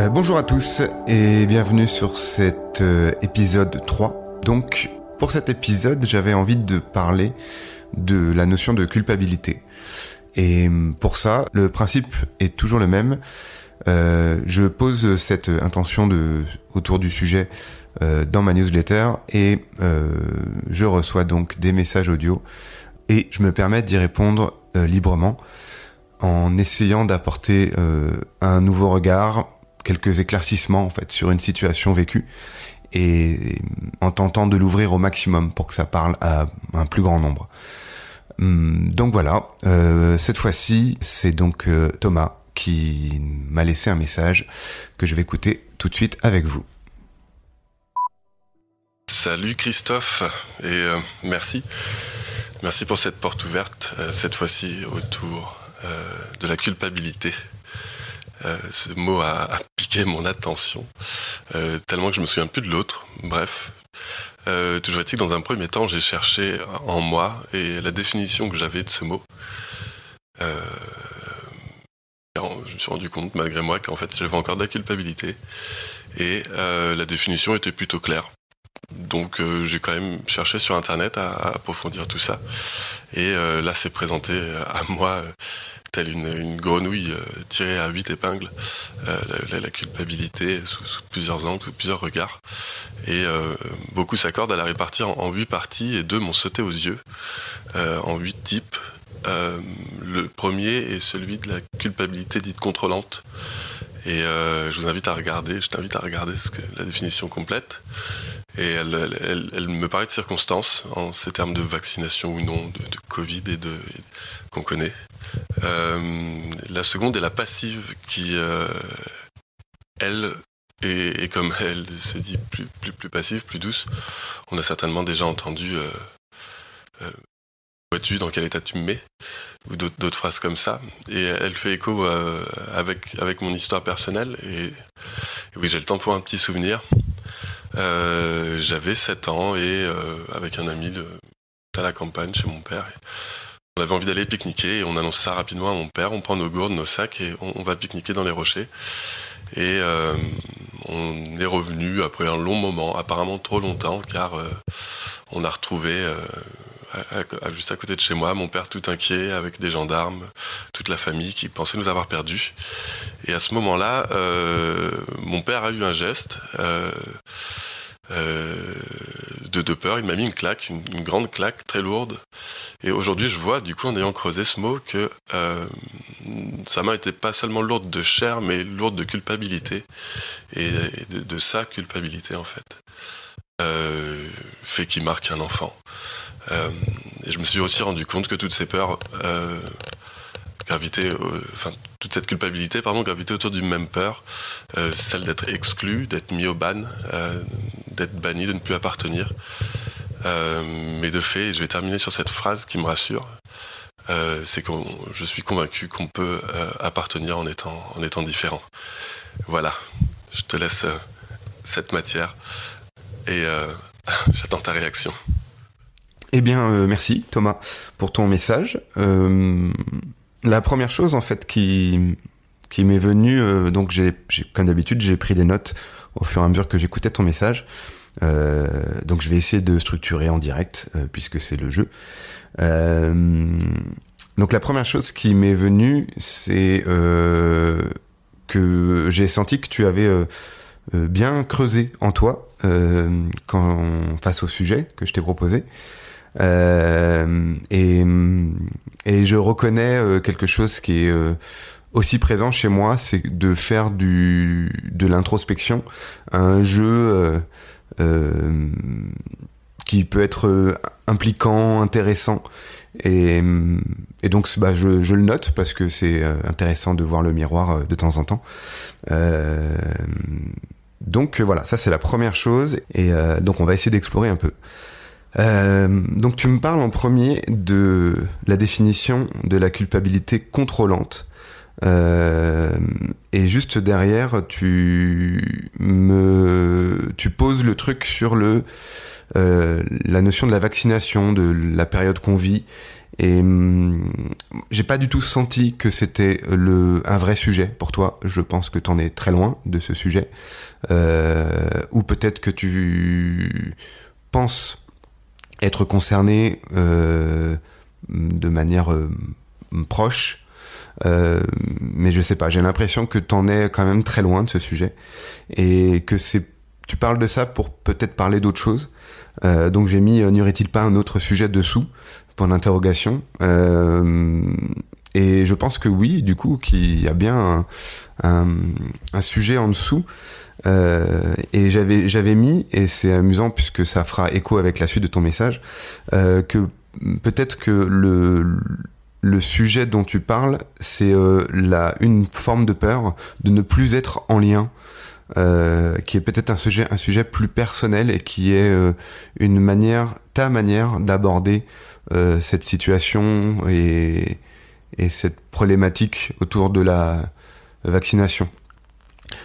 Bonjour à tous et bienvenue sur cet épisode 3. Donc pour cet épisode, j'avais envie de parler de la notion de culpabilité. Et pour ça, le principe est toujours le même. Je pose cette intention autour du sujet dans ma newsletter et je reçois donc des messages audio et je me permets d'y répondre librement en essayant d'apporter un nouveau regard, quelques éclaircissements en fait sur une situation vécue et en tentant de l'ouvrir au maximum pour que ça parle à un plus grand nombre. Donc voilà, cette fois-ci c'est donc Thomas qui m'a laissé un message que je vais écouter tout de suite avec vous. Salut Christophe et merci pour cette porte ouverte, cette fois-ci autour de la culpabilité. Ce mot a piqué mon attention, tellement que je me souviens plus de l'autre. Bref, toujours est-il que dans un premier temps, j'ai cherché en moi et la définition que j'avais de ce mot. Je me suis rendu compte, malgré moi, qu'en fait, j'avais encore de la culpabilité. Et la définition était plutôt claire. Donc j'ai quand même cherché sur Internet à approfondir tout ça. Et là, c'est présenté à moi telle une grenouille tirée à 8 épingles, la culpabilité sous plusieurs angles, sous plusieurs regards. Et beaucoup s'accordent à la répartir en 8 parties et 2 m'ont sauté aux yeux, en 8 types. Le premier est celui de la culpabilité dite contrôlante. Et je t'invite à regarder la définition complète. Et elle me paraît de circonstance, en ces termes de vaccination ou non, de Covid et qu'on connaît. La seconde est la passive qui, elle, est comme elle se dit plus passive, plus douce. On a certainement déjà entendu vois-tu dans quel état tu me mets, ou d'autres phrases comme ça, et elle fait écho avec mon histoire personnelle, et oui, j'ai le temps pour un petit souvenir. J'avais 7 ans et avec un ami à la campagne chez mon père, on avait envie d'aller pique-niquer et on annonce ça rapidement à mon père, on prend nos gourdes, nos sacs et on va pique-niquer dans les rochers. Et on est revenu après un long moment, apparemment trop longtemps, car on a retrouvé juste à côté de chez moi mon père tout inquiet avec des gendarmes, toute la famille qui pensait nous avoir perdus. Et à ce moment-là, mon père a eu un geste de peur. Il m'a mis une claque, une grande claque très lourde. Et aujourd'hui, je vois, du coup, en ayant creusé ce mot, que sa main était pas seulement lourde de chair, mais lourde de culpabilité. Et de sa culpabilité, en fait. Fait qui marque un enfant. Et je me suis aussi rendu compte que toutes ces peurs toute cette culpabilité, gravitait autour d'une même peur, celle d'être exclu, d'être mis au ban, d'être banni, de ne plus appartenir. Mais de fait, je vais terminer sur cette phrase qui me rassure, c'est que je suis convaincu qu'on peut appartenir en étant différent. Voilà, je te laisse cette matière et j'attends ta réaction. Eh bien, merci Thomas pour ton message. La première chose en fait qui m'est venue, donc j'ai comme d'habitude j'ai pris des notes au fur et à mesure que j'écoutais ton message. Donc je vais essayer de structurer en direct puisque c'est le jeu. Donc la première chose qui m'est venue, c'est que j'ai senti que tu avais bien creusé en toi face au sujet que je t'ai proposé. Et je reconnais quelque chose qui est aussi présent chez moi, c'est de faire de l'introspection un jeu qui peut être impliquant, intéressant, et donc je le note parce que c'est intéressant de voir le miroir de temps en temps. Donc voilà, ça c'est la première chose, et donc on va essayer d'explorer un peu. Donc tu me parles en premier de la définition de la culpabilité contrôlante, et juste derrière tu poses le truc sur la notion de la vaccination, de la période qu'on vit, Et j'ai pas du tout senti que c'était un vrai sujet pour toi. Je pense que t'en es très loin de ce sujet. Ou peut-être que tu penses être concerné de manière proche. Mais je sais pas, j'ai l'impression que t'en es quand même très loin de ce sujet. Et que tu parles de ça pour peut-être parler d'autre chose. Donc j'ai mis n'y aurait-il pas un autre sujet dessous, point d'interrogation. Et je pense que oui, du coup, qu'il y a bien un sujet en dessous. Et j'avais mis, et c'est amusant puisque ça fera écho avec la suite de ton message, que peut-être que le sujet dont tu parles, c'est une forme de peur de ne plus être en lien. Qui est peut-être un sujet plus personnel et qui est ta manière d'aborder cette situation et cette problématique autour de la vaccination.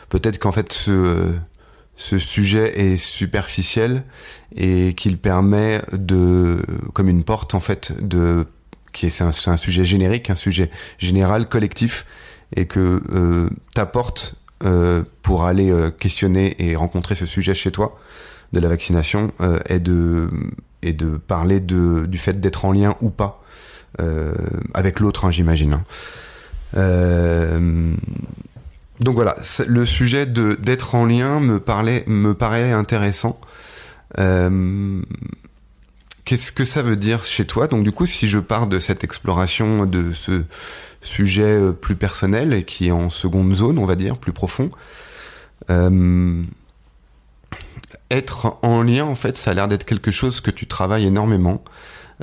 Peut-être qu'en fait ce sujet est superficiel et qu'il permet comme une porte en fait c'est un sujet générique, un sujet général, collectif, et que ta porte pour aller questionner et rencontrer ce sujet chez toi de la vaccination est de parler du fait d'être en lien ou pas avec l'autre, hein, j'imagine. Donc voilà, le sujet d'être en lien me paraît intéressant. Qu'est-ce que ça veut dire chez toi? Donc du coup, si je pars de cette exploration de ce sujet plus personnel et qui est en seconde zone, on va dire, plus profond, être en lien, en fait, ça a l'air d'être quelque chose que tu travailles énormément,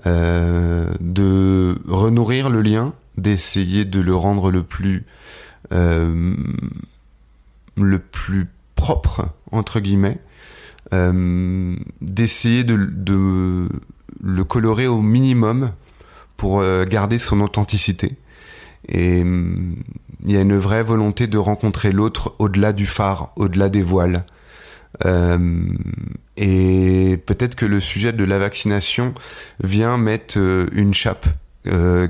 de renourrir le lien, d'essayer de le rendre le plus propre, entre guillemets, d'essayer de le colorer au minimum pour garder son authenticité. Et il y a une vraie volonté de rencontrer l'autre au-delà du phare, au-delà des voiles. Et peut-être que le sujet de la vaccination vient mettre une chape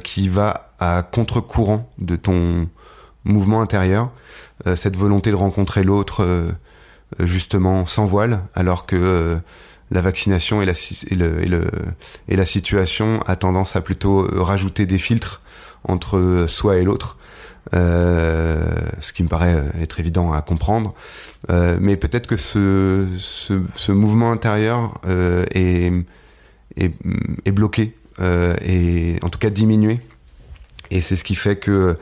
qui va à contre-courant de ton mouvement intérieur, cette volonté de rencontrer l'autre justement sans voile, alors que la vaccination et la situation a tendance à plutôt rajouter des filtres entre soi et l'autre, ce qui me paraît être évident à comprendre, mais peut-être que ce mouvement intérieur est bloqué, et en tout cas diminué, et c'est ce qui fait que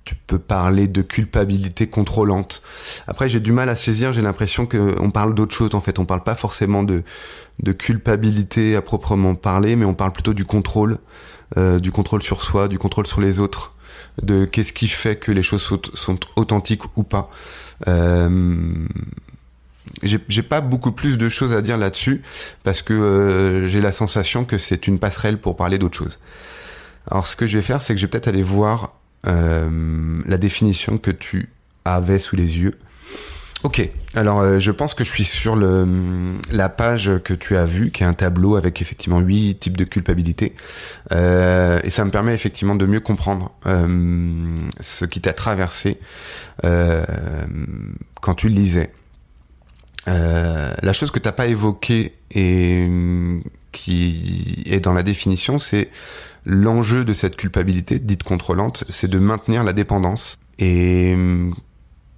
tu peux parler de culpabilité contrôlante. Après, j'ai du mal à saisir, j'ai l'impression qu'on parle d'autre chose, en fait. On parle pas forcément de culpabilité à proprement parler, mais on parle plutôt du contrôle sur soi, du contrôle sur les autres, de qu'est-ce qui fait que les choses sont authentiques ou pas. J'ai pas beaucoup plus de choses à dire là-dessus, parce que j'ai la sensation que c'est une passerelle pour parler d'autre chose. Alors ce que je vais faire, c'est que je vais peut-être aller voir la définition que tu avais sous les yeux. Ok, alors je pense que je suis sur la page que tu as vue, qui est un tableau avec effectivement 8 types de culpabilité. Et ça me permet effectivement de mieux comprendre ce qui t'a traversé quand tu le lisais. La chose que tu n'as pas évoquée et qui est dans la définition, c'est l'enjeu de cette culpabilité dite contrôlante, c'est de maintenir la dépendance, et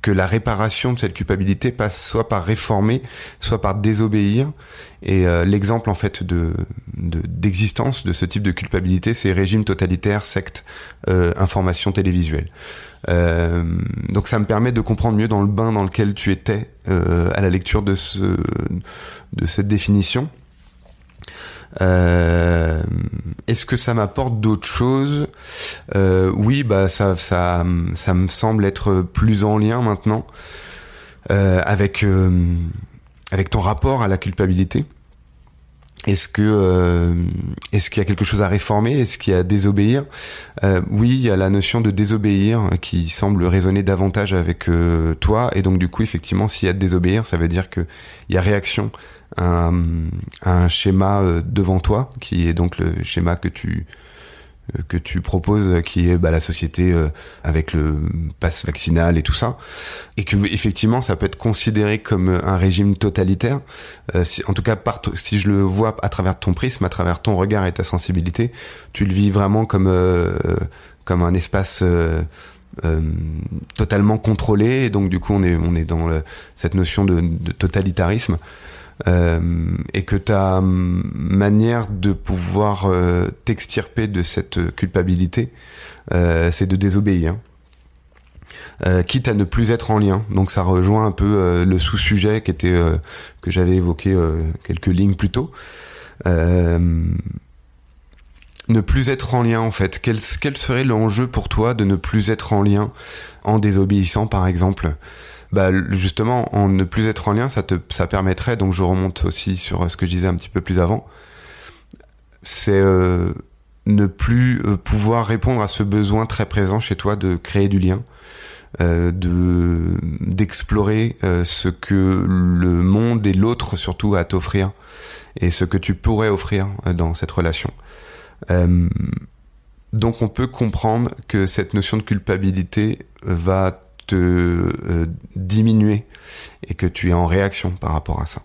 que la réparation de cette culpabilité passe soit par réformer, soit par désobéir. Et l'exemple en fait d'existence de ce type de culpabilité, c'est régime totalitaire, secte, information télévisuelle. Donc ça me permet de comprendre mieux dans le bain dans lequel tu étais à la lecture de cette définition. Est-ce que ça m'apporte d'autres choses? Oui, bah ça me semble être plus en lien maintenant avec ton rapport à la culpabilité. Est-ce qu'il y a quelque chose à réformer? Est-ce qu'il y a à désobéir? Oui, il y a la notion de désobéir qui semble résonner davantage avec toi, et donc du coup, effectivement, s'il y a de désobéir, ça veut dire que il y a réaction à un schéma devant toi, qui est donc le schéma que tu proposes, qui est la société avec le pass vaccinal et tout ça, et que effectivement ça peut être considéré comme un régime totalitaire. En tout cas, si je le vois à travers ton prisme, à travers ton regard et ta sensibilité, tu le vis vraiment comme un espace totalement contrôlé, et donc du coup on est dans cette notion de totalitarisme. Et que ta manière de pouvoir t'extirper de cette culpabilité, c'est de désobéir, quitte à ne plus être en lien. Donc ça rejoint un peu le sous-sujet que j'avais évoqué quelques lignes plus tôt. Ne plus être en lien, en fait. Quel serait l'enjeu pour toi de ne plus être en lien en désobéissant, par exemple? Justement, en ne plus être en lien, ça permettrait, donc je remonte aussi sur ce que je disais un petit peu plus avant, c'est ne plus pouvoir répondre à ce besoin très présent chez toi de créer du lien, d'explorer ce que le monde et l'autre surtout a à t'offrir, et ce que tu pourrais offrir dans cette relation. Donc on peut comprendre que cette notion de culpabilité va te diminuer, et que tu es en réaction par rapport à ça.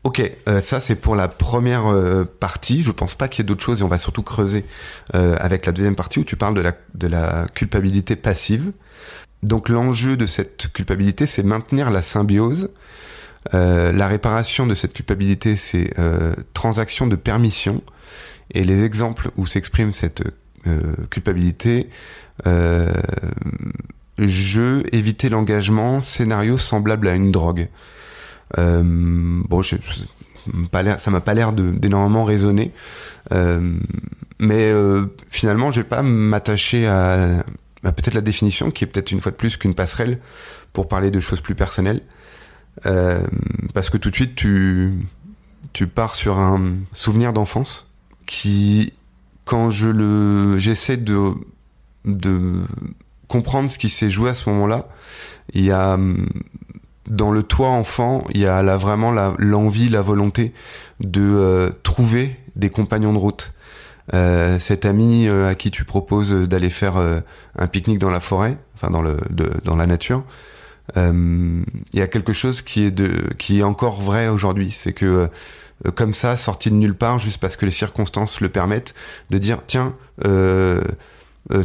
Ok, ça c'est pour la première partie. Je pense pas qu'il y ait d'autres choses, et on va surtout creuser avec la deuxième partie où tu parles de la culpabilité passive. Donc l'enjeu de cette culpabilité, c'est maintenir la symbiose. La réparation de cette culpabilité, c'est transaction de permission. Et les exemples où s'exprime cette culpabilité, jeu, éviter l'engagement, scénario semblable à une drogue. Ça m'a pas l'air d'énormément résonner, mais finalement je vais pas m'attacher à peut-être la définition, qui est peut-être une fois de plus qu'une passerelle pour parler de choses plus personnelles, parce que tout de suite tu pars sur un souvenir d'enfance qui, quand j'essaie de comprendre ce qui s'est joué à ce moment-là, il y a dans le toi enfant, il y a vraiment l'envie, la volonté de trouver des compagnons de route. Cet ami à qui tu proposes d'aller faire un pique-nique dans la forêt, enfin dans la nature, il y a quelque chose qui est encore vrai aujourd'hui, c'est que comme ça, sorti de nulle part, juste parce que les circonstances le permettent, de dire tiens,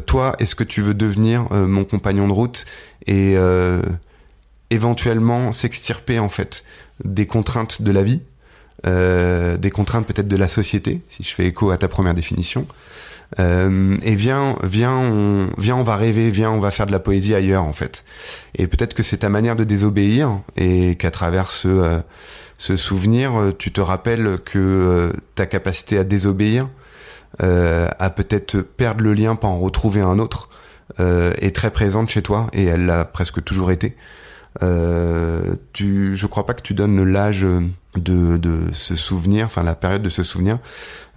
toi, est-ce que tu veux devenir mon compagnon de route, et éventuellement s'extirper en fait des contraintes de la vie, des contraintes peut-être de la société, si je fais écho à ta première définition, et viens, on va rêver, viens, on va faire de la poésie ailleurs en fait. Et peut-être que c'est ta manière de désobéir, et qu'à travers ce souvenir, tu te rappelles que ta capacité à désobéir, à peut-être perdre le lien, pas en retrouver un autre, est très présente chez toi, et elle l'a presque toujours été. Je crois pas que tu donnes l'âge de ce souvenir, enfin la période de ce souvenir.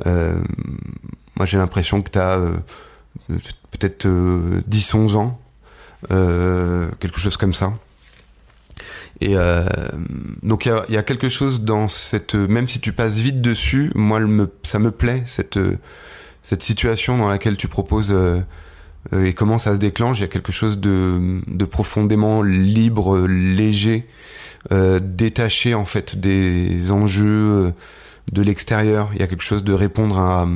Moi j'ai l'impression que t'as peut-être 10-11 ans, quelque chose comme ça. Et donc il y a quelque chose dans cette, même si tu passes vite dessus, moi ça me plaît cette situation dans laquelle tu proposes et comment ça se déclenche. Il y a quelque chose de profondément libre, léger, détaché en fait des enjeux de l'extérieur. Il y a quelque chose de répondre à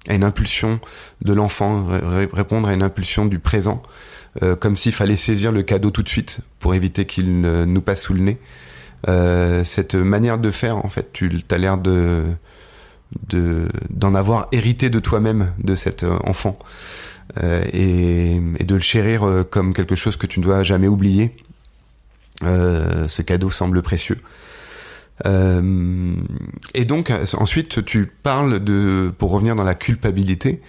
une impulsion de l'enfant, répondre à une impulsion du présent, comme s'il fallait saisir le cadeau tout de suite pour éviter qu'il nous passe sous le nez. Cette manière de faire, en fait, tu as l'air d'en avoir hérité de toi-même, de cet enfant, et de le chérir comme quelque chose que tu ne dois jamais oublier. Ce cadeau semble précieux. Et donc ensuite tu parles pour revenir dans la culpabilité,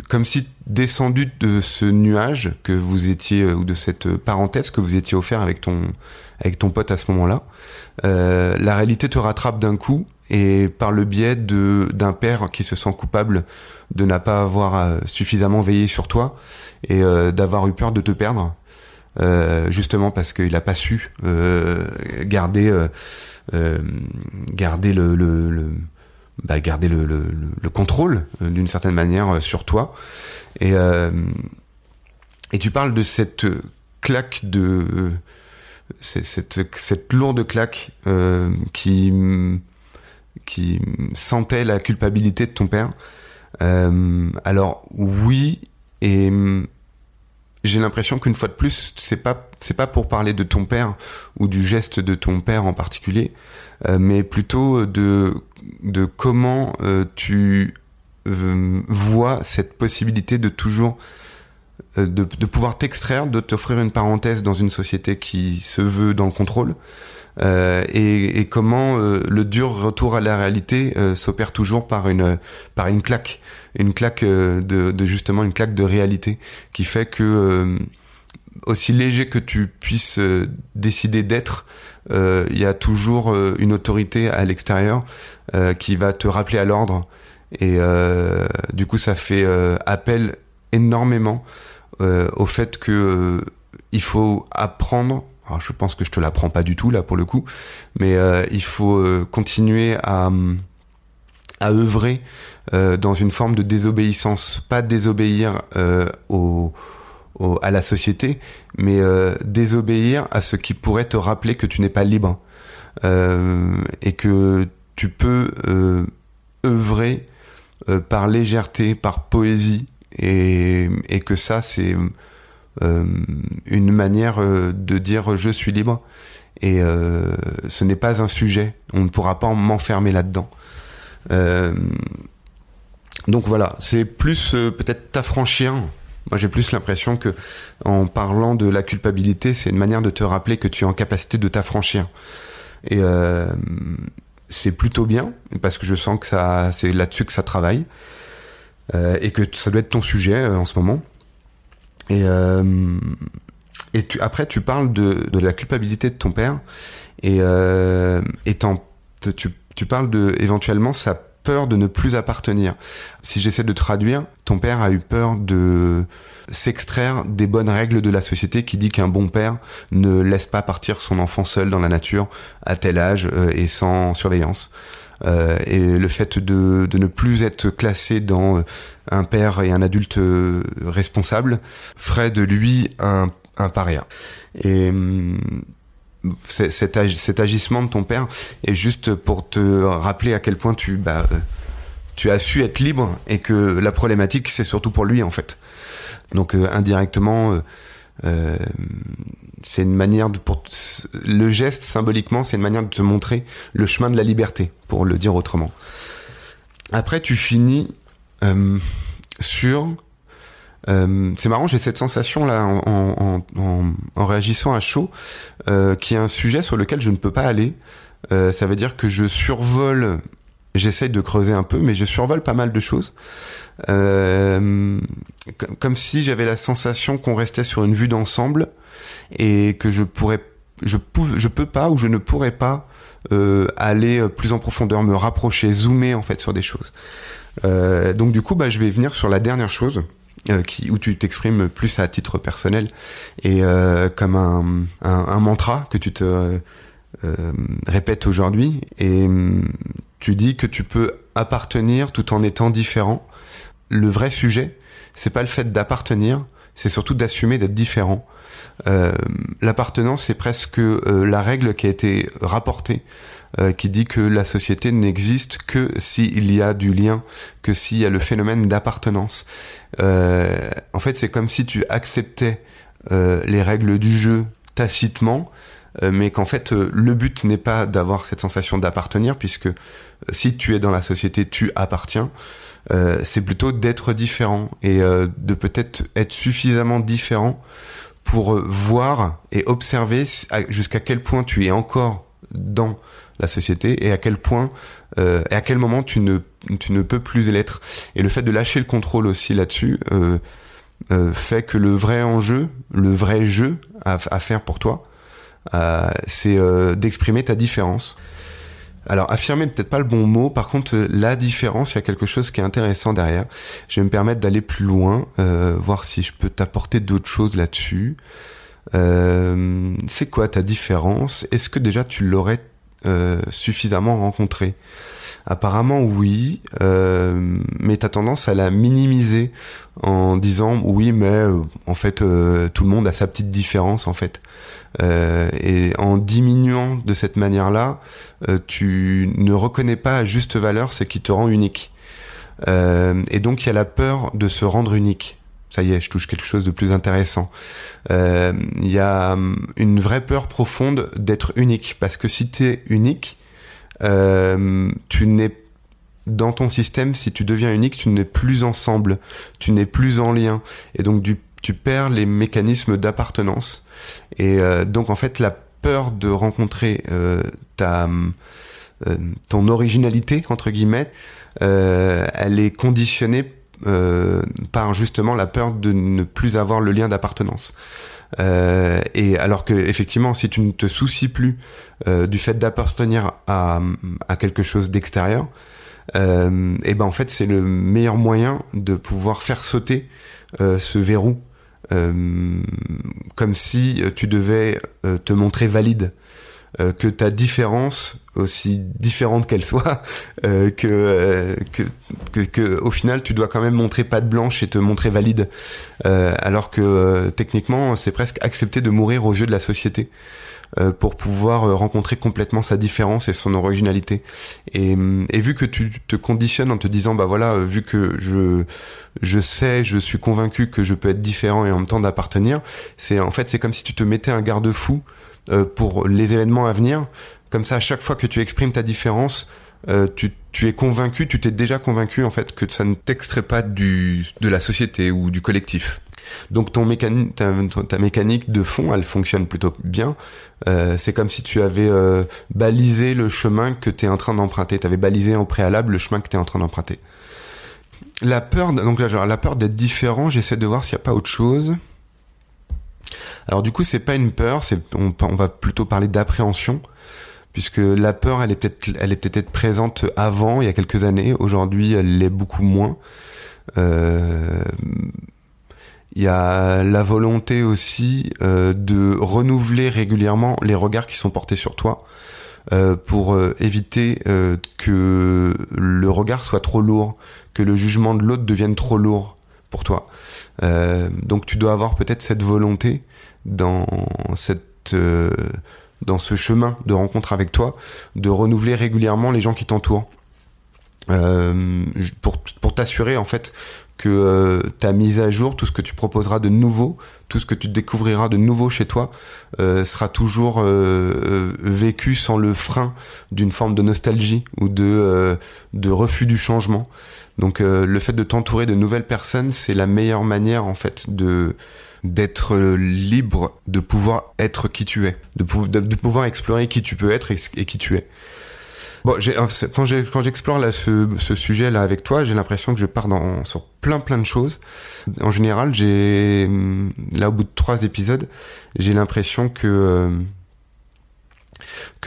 comme si descendu de ce nuage que vous étiez, ou de cette parenthèse que vous étiez offert avec ton pote à ce moment-là, la réalité te rattrape d'un coup, et par le biais d'un père qui se sent coupable de n'a pas avoir suffisamment veillé sur toi, et d'avoir eu peur de te perdre, justement parce qu'il a pas su garder le contrôle d'une certaine manière sur toi, et tu parles de cette claque cette lourde claque qui sentait la culpabilité de ton père. Alors oui, et j'ai l'impression qu'une fois de plus, c'est pas pour parler de ton père ou du geste de ton père en particulier, mais plutôt de comment tu vois cette possibilité de toujours de pouvoir t'extraire, de t'offrir une parenthèse dans une société qui se veut dans le contrôle, et comment le dur retour à la réalité s'opère toujours par une claque, justement une claque de réalité qui fait que aussi léger que tu puisses décider d'être, il y a toujours une autorité à l'extérieur qui va te rappeler à l'ordre, et du coup ça fait appel énormément au fait que il faut apprendre. Alors je pense que je te l'apprends pas du tout là pour le coup, mais il faut continuer à œuvrer dans une forme de désobéissance, pas désobéir à la société, mais désobéir à ce qui pourrait te rappeler que tu n'es pas libre, et que tu peux œuvrer par légèreté, par poésie, et que ça c'est une manière de dire je suis libre, et ce n'est pas un sujet, on ne pourra pas m'enfermer là-dedans. Donc voilà, c'est plus peut-être t'affranchir. Moi j'ai plus l'impression que en parlant de la culpabilité, c'est une manière de te rappeler que tu es en capacité de t'affranchir, et c'est plutôt bien, parce que je sens que c'est là-dessus que ça travaille, et que ça doit être ton sujet en ce moment. Et après tu parles de la culpabilité de ton père, et tu parles de éventuellement sa peur de ne plus appartenir. Si j'essaie de traduire, ton père a eu peur de s'extraire des bonnes règles de la société qui dit qu'un bon père ne laisse pas partir son enfant seul dans la nature à tel âge et sans surveillance. Et le fait de ne plus être classé dans un père et un adulte responsable ferait de lui un paria. Et cet agissement de ton père est juste pour te rappeler à quel point tu as su être libre, et que la problématique c'est surtout pour lui en fait. Donc indirectement c'est une manière le geste symboliquement c'est une manière de te montrer le chemin de la liberté, pour le dire autrement. Après tu finis sur c'est marrant, j'ai cette sensation là en réagissant à chaud, qui est un sujet sur lequel je ne peux pas aller. Ça veut dire que je survole, j'essaye de creuser un peu, mais je survole pas mal de choses, comme si j'avais la sensation qu'on restait sur une vue d'ensemble, et que je peux pas, ou je ne pourrais pas aller plus en profondeur, me rapprocher, zoomer en fait sur des choses. Donc du coup je vais venir sur la dernière chose où tu t'exprimes plus à titre personnel, et comme un mantra que tu te répètes aujourd'hui, et tu dis que tu peux appartenir tout en étant différent. Le vrai sujet, c'est pas le fait d'appartenir, c'est surtout d'assumer d'être différent. L'appartenance, c'est presque la règle qui a été rapportée, qui dit que la société n'existe que s'il y a du lien, que s'il y a le phénomène d'appartenance. En fait, c'est comme si tu acceptais les règles du jeu tacitement, mais qu'en fait, le but n'est pas d'avoir cette sensation d'appartenir, puisque si tu es dans la société, tu appartiens. C'est plutôt d'être différent, et de peut-être être suffisamment différent pour voir et observer jusqu'à quel point tu es encore dans la société, et à quel point et à quel moment tu ne tu ne peux plus l'être. Et le fait de lâcher le contrôle aussi là-dessus fait que le vrai enjeu, le vrai jeu à faire pour toi, c'est d'exprimer ta différence. Alors, affirmer, peut-être pas le bon mot. Par contre, la différence, il y a quelque chose qui est intéressant derrière. Je vais me permettre d'aller plus loin, voir si je peux t'apporter d'autres choses là-dessus. C'est quoi ta différence? Est-ce que déjà tu l'aurais suffisamment rencontrée? Apparemment oui, mais t'as tendance à la minimiser en disant oui, mais en fait tout le monde a sa petite différence en fait. Et en diminuant de cette manière-là, tu ne reconnais pas à juste valeur ce qui te rend unique. Et donc il y a la peur de se rendre unique. Ça y est, je touche quelque chose de plus intéressant. Il y a une vraie peur profonde d'être unique, parce que si t'es unique, tu n'es dans ton système, si tu deviens unique, tu n'es plus ensemble, tu n'es plus en lien, et donc tu perds les mécanismes d'appartenance. Et donc en fait, la peur de rencontrer ton originalité entre guillemets, elle est conditionnée par justement la peur de ne plus avoir le lien d'appartenance. Et alors que effectivement, si tu ne te soucies plus du fait d'appartenir à quelque chose d'extérieur, et ben en fait c'est le meilleur moyen de pouvoir faire sauter ce verrou, comme si tu devais te montrer valide, que ta différence, aussi différente qu'elle soit, que au final tu dois quand même montrer patte blanche et te montrer valide, alors que techniquement c'est presque accepter de mourir aux yeux de la société pour pouvoir rencontrer complètement sa différence et son originalité. Et vu que tu te conditionnes en te disant bah voilà, vu que je suis convaincu que je peux être différent et en même temps d'appartenir, c'est comme si tu te mettais un garde-fou pour les événements à venir. Comme ça, à chaque fois que tu exprimes ta différence, tu es convaincu, tu t'es déjà convaincu en fait que ça ne t'extrait pas de la société ou du collectif. Donc ta mécanique de fond, elle fonctionne plutôt bien. C'est comme si tu avais balisé le chemin que tu es en train d'emprunter. Tu avais balisé au préalable le chemin que tu es en train d'emprunter. La peur d'être différent, j'essaie de voir s'il n'y a pas autre chose. Alors du coup, c'est pas une peur, on va plutôt parler d'appréhension, puisque la peur, elle est peut-être présente avant, il y a quelques années. Aujourd'hui, elle l'est beaucoup moins. Il y a la volonté aussi de renouveler régulièrement les regards qui sont portés sur toi, pour éviter que le regard soit trop lourd, que le jugement de l'autre devienne trop lourd pour toi. Donc tu dois avoir peut-être cette volonté dans ce chemin de rencontre avec toi, de renouveler régulièrement les gens qui t'entourent, pour t'assurer en fait que ta mise à jour, tout ce que tu proposeras de nouveau, tout ce que tu découvriras de nouveau chez toi, sera toujours vécu sans le frein d'une forme de nostalgie ou de refus du changement. Donc le fait de t'entourer de nouvelles personnes, c'est la meilleure manière en fait d'être libre, de pouvoir être qui tu es, de pouvoir explorer qui tu peux être et qui tu es. Bon, quand j'explore là ce sujet là avec toi, j'ai l'impression que je pars sur plein de choses. En général, là au bout de 3 épisodes, j'ai l'impression que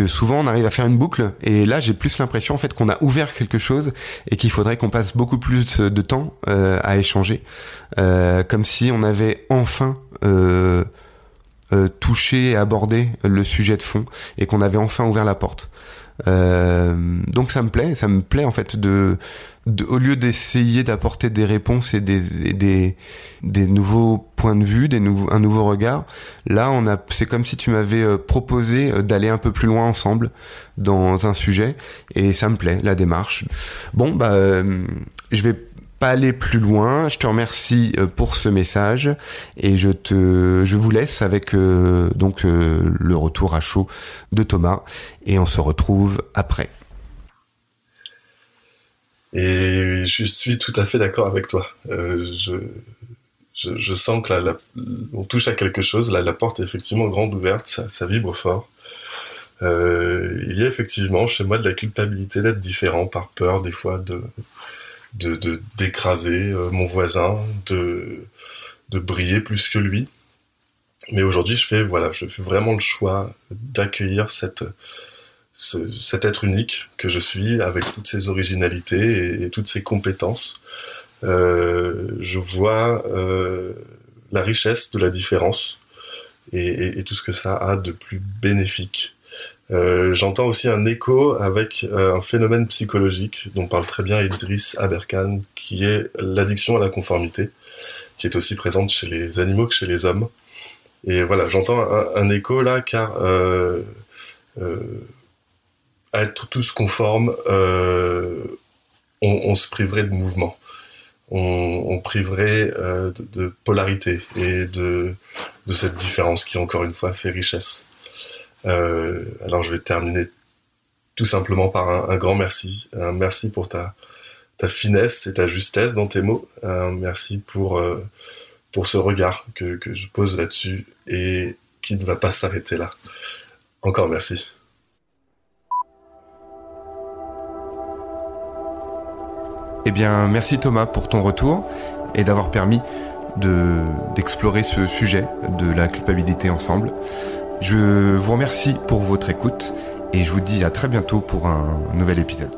souvent on arrive à faire une boucle, et là j'ai plus l'impression en fait qu'on a ouvert quelque chose et qu'il faudrait qu'on passe beaucoup plus de temps à échanger, comme si on avait enfin touché et abordé le sujet de fond et qu'on avait enfin ouvert la porte. Donc ça me plaît en fait au lieu d'essayer d'apporter des réponses et des nouveaux points de vue, un nouveau regard. Là, c'est comme si tu m'avais proposé d'aller un peu plus loin ensemble dans un sujet, et ça me plaît la démarche. Bon, je vais pas aller plus loin. Je te remercie pour ce message, et je vous laisse avec le retour à chaud de Thomas, et on se retrouve après. Et je suis tout à fait d'accord avec toi. Je sens que on touche à quelque chose. Là, la porte est effectivement grande ouverte, ça vibre fort. Il y a effectivement chez moi de la culpabilité d'être différent, par peur des fois d'écraser mon voisin, de briller plus que lui. Mais aujourd'hui, je fais vraiment le choix d'accueillir cet être unique que je suis, avec toutes ses originalités et toutes ses compétences. Je vois la richesse de la différence et tout ce que ça a de plus bénéfique. J'entends aussi un écho avec un phénomène psychologique dont parle très bien Idriss Aberkan, qui est l'addiction à la conformité, qui est aussi présente chez les animaux que chez les hommes. Et voilà, j'entends un écho là, car à être tous conformes, on se priverait de mouvement. On priverait de polarité et de cette différence qui, encore une fois, fait richesse. Alors je vais terminer tout simplement par un grand merci. Un merci pour ta finesse et ta justesse dans tes mots. Un merci pour ce regard que je pose là-dessus et qui ne va pas s'arrêter là. Encore merci. Eh bien, merci Thomas pour ton retour et d'avoir permis d'explorer ce sujet de la culpabilité ensemble. Je vous remercie pour votre écoute et je vous dis à très bientôt pour un nouvel épisode.